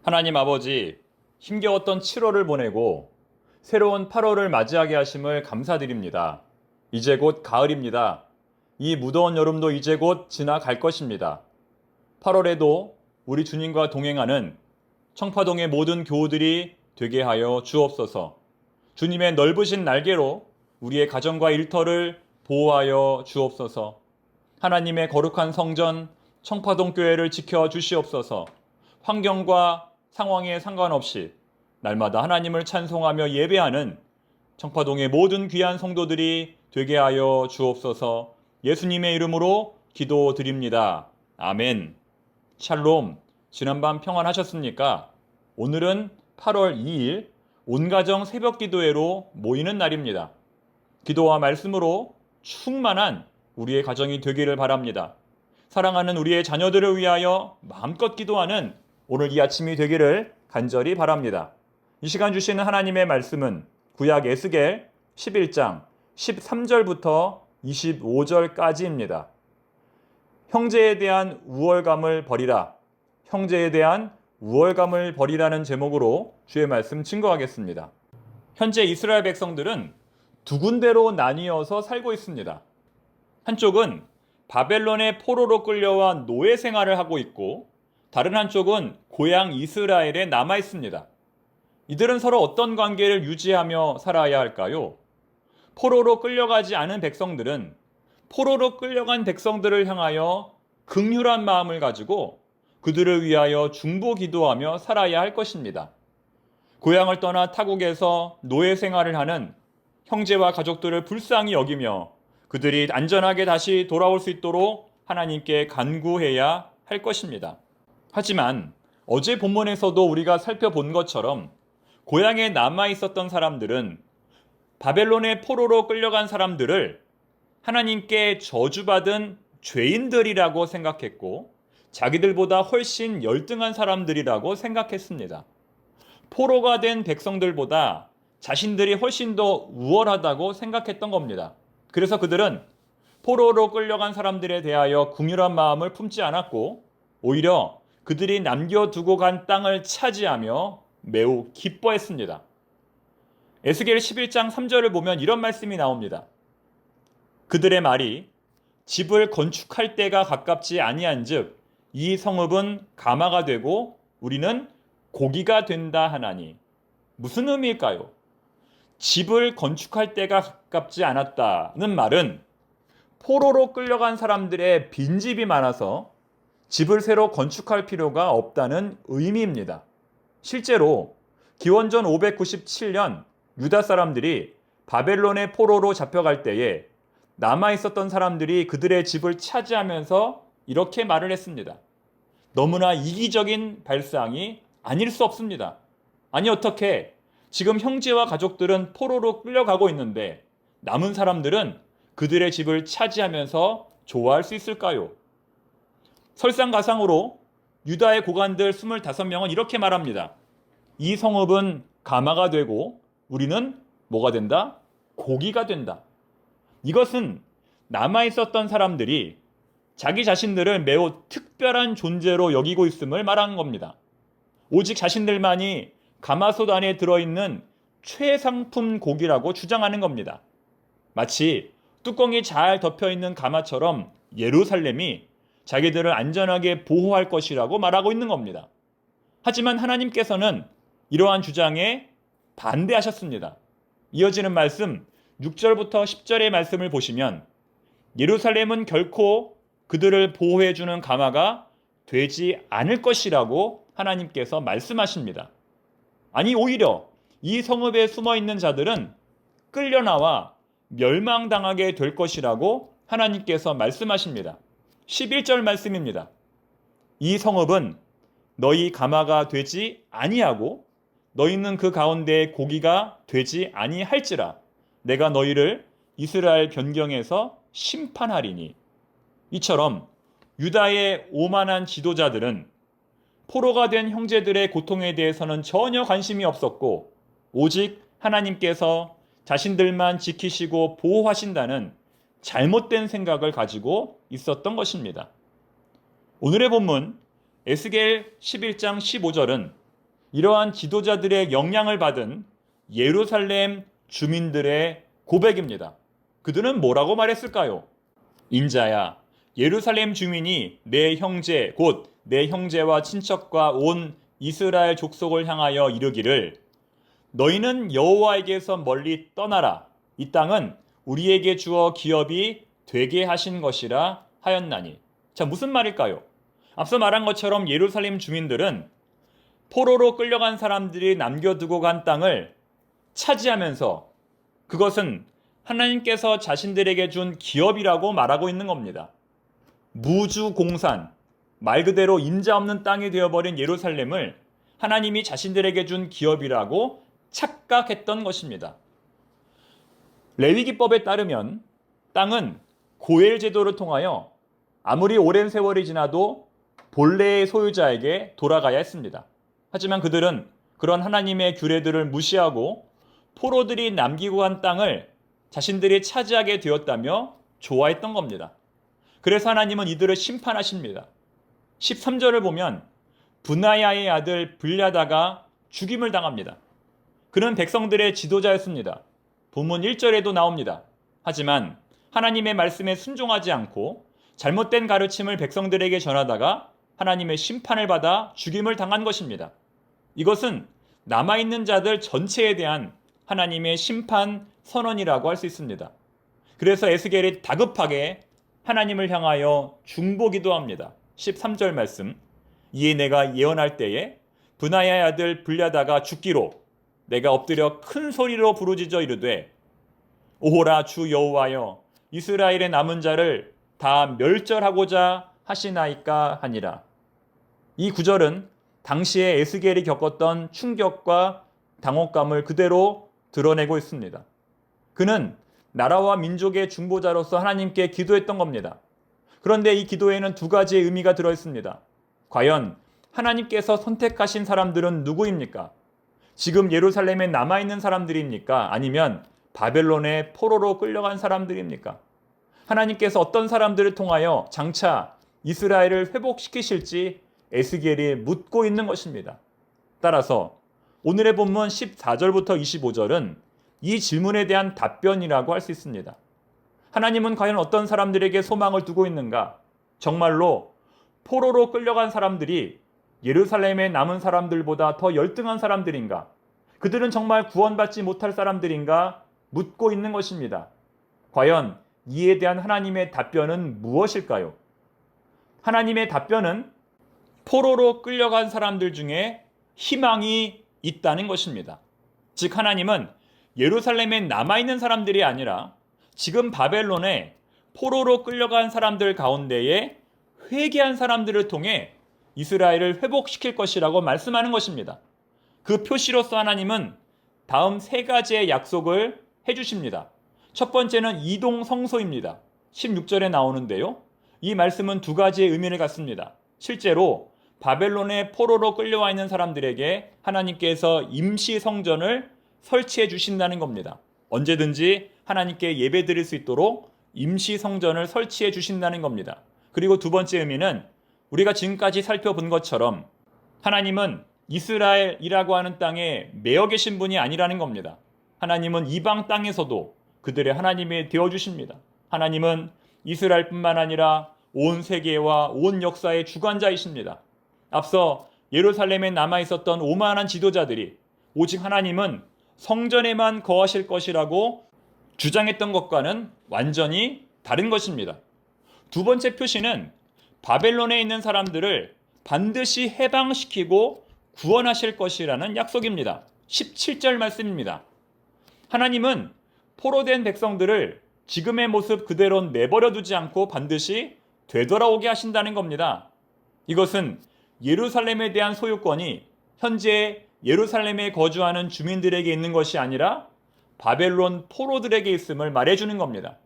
하나님 아버지, 힘겨웠던 7월을 보내고 새로운 8월을 맞이하게 하심을 감사드립니다. 이제 곧 가을입니다. 이 무더운 여름도 이제 곧 지나갈 것입니다. 8월에도 우리 주님과 동행하는 청파동의 모든 교우들이 되게 하여 주옵소서. 주님의 넓으신 날개로 우리의 가정과 일터를 보호하여 주옵소서. 하나님의 거룩한 성전 청파동 교회를 지켜 주시옵소서. 환경과 상황에 상관없이 날마다 하나님을 찬송하며 예배하는 청파동의 모든 귀한 성도들이 되게 하여 주옵소서. 예수님의 이름으로 기도드립니다. 아멘. 샬롬. 지난밤 평안하셨습니까? 오늘은 8월 2일 온가정 새벽 기도회로 모이는 날입니다. 기도와 말씀으로 충만한 우리의 가정이 되기를 바랍니다. 사랑하는 우리의 자녀들을 위하여 마음껏 기도하는 오늘 이 아침이 되기를 간절히 바랍니다. 이 시간 주시는 하나님의 말씀은 구약 에스겔 11장 13절부터 25절까지입니다. 형제에 대한 우월감을 버리라. 형제에 대한 우월감을 버리라는 제목으로 주의 말씀 증거하겠습니다. 현재 이스라엘 백성들은 두 군데로 나뉘어서 살고 있습니다. 한쪽은 바벨론의 포로로 끌려와 노예 생활을 하고 있고 다른 한쪽은 고향 이스라엘에 남아 있습니다. 이들은 서로 어떤 관계를 유지하며 살아야 할까요? 포로로 끌려가지 않은 백성들은 포로로 끌려간 백성들을 향하여 긍휼한 마음을 가지고 그들을 위하여 중보 기도하며 살아야 할 것입니다. 고향을 떠나 타국에서 노예 생활을 하는 형제와 가족들을 불쌍히 여기며 그들이 안전하게 다시 돌아올 수 있도록 하나님께 간구해야 할 것입니다. 하지만 어제 본문에서도 우리가 살펴본 것처럼 고향에 남아 있었던 사람들은 바벨론의 포로로 끌려간 사람들을 하나님께 저주받은 죄인들이라고 생각했고 자기들보다 훨씬 열등한 사람들이라고 생각했습니다. 포로가 된 백성들보다 자신들이 훨씬 더 우월하다고 생각했던 겁니다. 그래서 그들은 포로로 끌려간 사람들에 대하여 긍휼한 마음을 품지 않았고 오히려 그들이 남겨두고 간 땅을 차지하며 매우 기뻐했습니다. 에스겔 11장 3절을 보면 이런 말씀이 나옵니다. 그들의 말이 집을 건축할 때가 가깝지 아니한즉 이 성읍은 가마가 되고 우리는 고기가 된다 하나니. 무슨 의미일까요? 집을 건축할 때가 가깝지 않았다는 말은 포로로 끌려간 사람들의 빈집이 많아서 집을 새로 건축할 필요가 없다는 의미입니다. 실제로 기원전 597년 유다 사람들이 바벨론의 포로로 잡혀갈 때에 남아 있었던 사람들이 그들의 집을 차지하면서 이렇게 말을 했습니다. 너무나 이기적인 발상이 아닐 수 없습니다. 아니 어떻게 지금 형제와 가족들은 포로로 끌려가고 있는데 남은 사람들은 그들의 집을 차지하면서 좋아할 수 있을까요? 설상가상으로 유다의 고관들 25명은 이렇게 말합니다. 이 성읍은 가마가 되고 우리는 뭐가 된다? 고기가 된다. 이것은 남아있었던 사람들이 자기 자신들을 매우 특별한 존재로 여기고 있음을 말하는 겁니다. 오직 자신들만이 가마솥 안에 들어있는 최상품 고기라고 주장하는 겁니다. 마치 뚜껑이 잘 덮여있는 가마처럼 예루살렘이 자기들을 안전하게 보호할 것이라고 말하고 있는 겁니다. 하지만 하나님께서는 이러한 주장에 반대하셨습니다. 이어지는 말씀 6절부터 10절의 말씀을 보시면 예루살렘은 결코 그들을 보호해주는 가마가 되지 않을 것이라고 하나님께서 말씀하십니다. 아니 오히려 이 성읍에 숨어있는 자들은 끌려나와 멸망당하게 될 것이라고 하나님께서 말씀하십니다. 11절 말씀입니다. 이 성읍은 너희 가마가 되지 아니하고 너희는 그 가운데 고기가 되지 아니할지라 내가 너희를 이스라엘 변경에서 심판하리니. 이처럼 유다의 오만한 지도자들은 포로가 된 형제들의 고통에 대해서는 전혀 관심이 없었고 오직 하나님께서 자신들만 지키시고 보호하신다는 잘못된 생각을 가지고 있었던 것입니다. 오늘의 본문 에스겔 11장 15절은 이러한 지도자들의 영향을 받은 예루살렘 주민들의 고백입니다. 그들은 뭐라고 말했을까요? 인자야, 예루살렘 주민이 내 형제 곧 내 형제와 친척과 온 이스라엘 족속을 향하여 이르기를 너희는 여호와에게서 멀리 떠나라. 이 땅은 우리에게 주어 기업이 되게 하신 것이라 하였나니. 자, 무슨 말일까요? 앞서 말한 것처럼 예루살렘 주민들은 포로로 끌려간 사람들이 남겨두고 간 땅을 차지하면서 그것은 하나님께서 자신들에게 준 기업이라고 말하고 있는 겁니다. 무주공산, 말 그대로 인자 없는 땅이 되어버린 예루살렘을 하나님이 자신들에게 준 기업이라고 착각했던 것입니다. 레위기법에 따르면 땅은 고엘 제도를 통하여 아무리 오랜 세월이 지나도 본래의 소유자에게 돌아가야 했습니다. 하지만 그들은 그런 하나님의 규례들을 무시하고 포로들이 남기고 간 땅을 자신들이 차지하게 되었다며 좋아했던 겁니다. 그래서 하나님은 이들을 심판하십니다. 13절을 보면 분하야의 아들 블랴다가 죽임을 당합니다. 그는 백성들의 지도자였습니다. 본문 1절에도 나옵니다. 하지만 하나님의 말씀에 순종하지 않고 잘못된 가르침을 백성들에게 전하다가 하나님의 심판을 받아 죽임을 당한 것입니다. 이것은 남아있는 자들 전체에 대한 하나님의 심판 선언이라고 할 수 있습니다. 그래서 에스겔이 다급하게 하나님을 향하여 중보기도합니다. 13절 말씀. 이에 내가 예언할 때에 분하야의 아들 블랴다가 죽기로 내가 엎드려 큰 소리로 부르짖어 이르되 오호라 주 여호와여 이스라엘의 남은 자를 다 멸절하고자 하시나이까 하니라. 이 구절은 당시에 에스겔이 겪었던 충격과 당혹감을 그대로 드러내고 있습니다. 그는 나라와 민족의 중보자로서 하나님께 기도했던 겁니다. 그런데 이 기도에는 두 가지의 의미가 들어있습니다. 과연 하나님께서 선택하신 사람들은 누구입니까? 지금 예루살렘에 남아있는 사람들입니까? 아니면 바벨론의 포로로 끌려간 사람들입니까? 하나님께서 어떤 사람들을 통하여 장차 이스라엘을 회복시키실지 에스겔이 묻고 있는 것입니다. 따라서 오늘의 본문 14절부터 25절은 이 질문에 대한 답변이라고 할 수 있습니다. 하나님은 과연 어떤 사람들에게 소망을 두고 있는가? 정말로 포로로 끌려간 사람들이 예루살렘에 남은 사람들보다 더 열등한 사람들인가? 그들은 정말 구원받지 못할 사람들인가? 묻고 있는 것입니다. 과연 이에 대한 하나님의 답변은 무엇일까요? 하나님의 답변은 포로로 끌려간 사람들 중에 희망이 있다는 것입니다. 즉 하나님은 예루살렘에 남아있는 사람들이 아니라 지금 바벨론에 포로로 끌려간 사람들 가운데에 회개한 사람들을 통해 이스라엘을 회복시킬 것이라고 말씀하는 것입니다. 그 표시로서 하나님은 다음 세 가지의 약속을 해주십니다. 첫 번째는 이동 성소입니다. 16절에 나오는데요. 이 말씀은 두 가지의 의미를 갖습니다. 실제로 바벨론의 포로로 끌려와 있는 사람들에게 하나님께서 임시 성전을 설치해 주신다는 겁니다. 언제든지 하나님께 예배 드릴 수 있도록 임시 성전을 설치해 주신다는 겁니다. 그리고 두 번째 의미는 우리가 지금까지 살펴본 것처럼 하나님은 이스라엘이라고 하는 땅에 매여 계신 분이 아니라는 겁니다. 하나님은 이방 땅에서도 그들의 하나님이 되어주십니다. 하나님은 이스라엘뿐만 아니라 온 세계와 온 역사의 주관자이십니다. 앞서 예루살렘에 남아있었던 오만한 지도자들이 오직 하나님은 성전에만 거하실 것이라고 주장했던 것과는 완전히 다른 것입니다. 두 번째 표시는 바벨론에 있는 사람들을 반드시 해방시키고 구원하실 것이라는 약속입니다. 17절 말씀입니다. 하나님은 포로된 백성들을 지금의 모습 그대로 내버려 두지 않고 반드시 되돌아오게 하신다는 겁니다. 이것은 예루살렘에 대한 소유권이 현재 예루살렘에 거주하는 주민들에게 있는 것이 아니라 바벨론 포로들에게 있음을 말해주는 겁니다.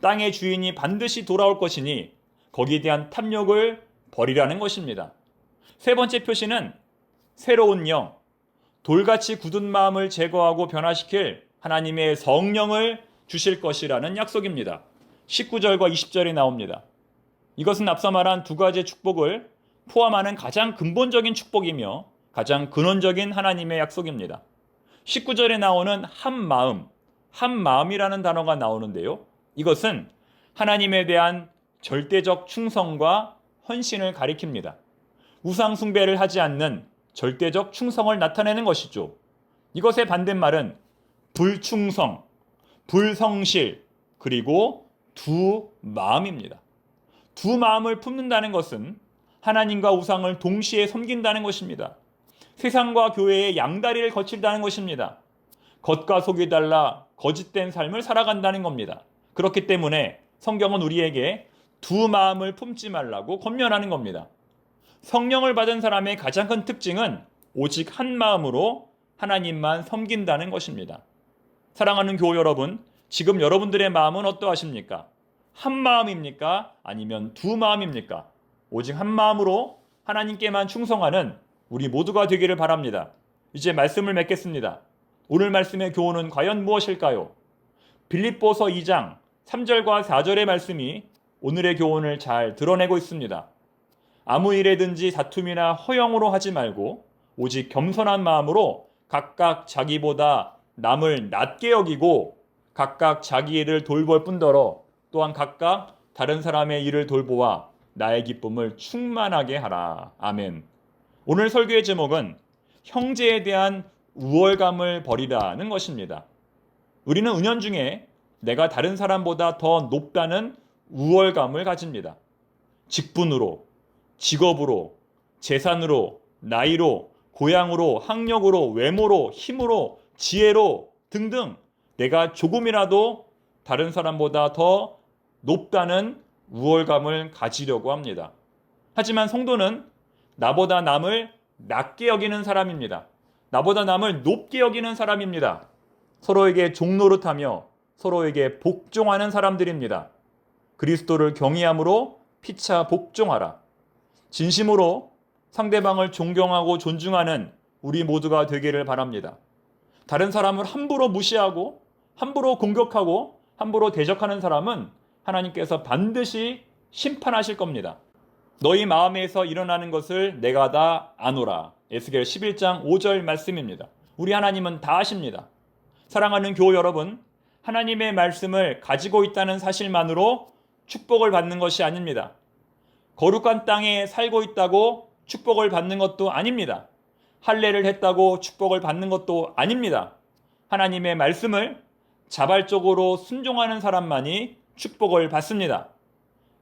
땅의 주인이 반드시 돌아올 것이니 거기에 대한 탐욕을 버리라는 것입니다. 세 번째 표시는 새로운 영, 돌같이 굳은 마음을 제거하고 변화시킬 하나님의 성령을 주실 것이라는 약속입니다. 19절과 20절이 나옵니다. 이것은 앞서 말한 두 가지 축복을 포함하는 가장 근본적인 축복이며 가장 근원적인 하나님의 약속입니다. 19절에 나오는 한 마음이라는 단어가 나오는데요. 이것은 하나님에 대한 절대적 충성과 헌신을 가리킵니다. 우상 숭배를 하지 않는 절대적 충성을 나타내는 것이죠. 이것의 반대말은 불충성, 불성실, 그리고 두 마음입니다. 두 마음을 품는다는 것은 하나님과 우상을 동시에 섬긴다는 것입니다. 세상과 교회의 양다리를 거친다는 것입니다. 겉과 속이 달라 거짓된 삶을 살아간다는 겁니다. 그렇기 때문에 성경은 우리에게 두 마음을 품지 말라고 권면하는 겁니다. 성령을 받은 사람의 가장 큰 특징은 오직 한 마음으로 하나님만 섬긴다는 것입니다. 사랑하는 교우 여러분, 지금 여러분들의 마음은 어떠하십니까? 한 마음입니까? 아니면 두 마음입니까? 오직 한 마음으로 하나님께만 충성하는 우리 모두가 되기를 바랍니다. 이제 말씀을 맺겠습니다. 오늘 말씀의 교훈은 과연 무엇일까요? 빌립보서 2장 3절과 4절의 말씀이 오늘의 교훈을 잘 드러내고 있습니다. 아무 일에든지 다툼이나 허영으로 하지 말고 오직 겸손한 마음으로 각각 자기보다 남을 낮게 여기고 각각 자기 일을 돌볼 뿐더러 또한 각각 다른 사람의 일을 돌보아 나의 기쁨을 충만하게 하라. 아멘. 오늘 설교의 제목은 형제에 대한 우월감을 버리라는 것입니다. 우리는 은연중에 내가 다른 사람보다 더 높다는 우월감을 가집니다. 직분으로, 직업으로, 재산으로, 나이로, 고향으로, 학력으로, 외모로, 힘으로, 지혜로 등등 내가 조금이라도 다른 사람보다 더 높다는 우월감을 가지려고 합니다. 하지만 성도는 나보다 남을 낮게 여기는 사람입니다. 나보다 남을 높게 여기는 사람입니다. 서로에게 종노릇하며 서로에게 복종하는 사람들입니다. 그리스도를 경외함으로 피차 복종하라. 진심으로 상대방을 존경하고 존중하는 우리 모두가 되기를 바랍니다. 다른 사람을 함부로 무시하고 함부로 공격하고 함부로 대적하는 사람은 하나님께서 반드시 심판하실 겁니다. 너희 마음에서 일어나는 것을 내가 다 아노라. 에스겔 11장 5절 말씀입니다. 우리 하나님은 다 아십니다. 사랑하는 교우 여러분, 하나님의 말씀을 가지고 있다는 사실만으로 축복을 받는 것이 아닙니다. 거룩한 땅에 살고 있다고 축복을 받는 것도 아닙니다. 할례를 했다고 축복을 받는 것도 아닙니다. 하나님의 말씀을 자발적으로 순종하는 사람만이 축복을 받습니다.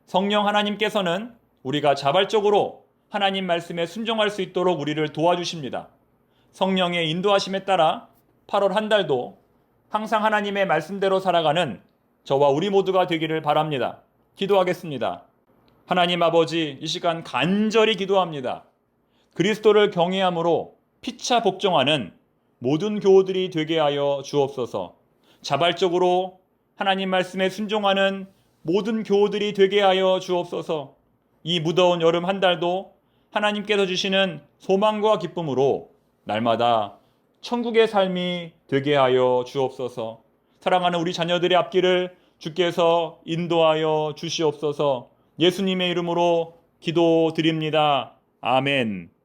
성령 하나님께서는 우리가 자발적으로 하나님 말씀에 순종할 수 있도록 우리를 도와주십니다. 성령의 인도하심에 따라 8월 한 달도 항상 하나님의 말씀대로 살아가는 저와 우리 모두가 되기를 바랍니다. 기도하겠습니다. 하나님 아버지, 이 시간 간절히 기도합니다. 그리스도를 경외함으로 피차 복종하는 모든 교우들이 되게 하여 주옵소서. 자발적으로 하나님 말씀에 순종하는 모든 교우들이 되게 하여 주옵소서. 이 무더운 여름 한 달도 하나님께서 주시는 소망과 기쁨으로 날마다 천국의 삶이 되게 하여 주옵소서. 사랑하는 우리 자녀들의 앞길을 주께서 인도하여 주시옵소서. 예수님의 이름으로 기도드립니다. 아멘.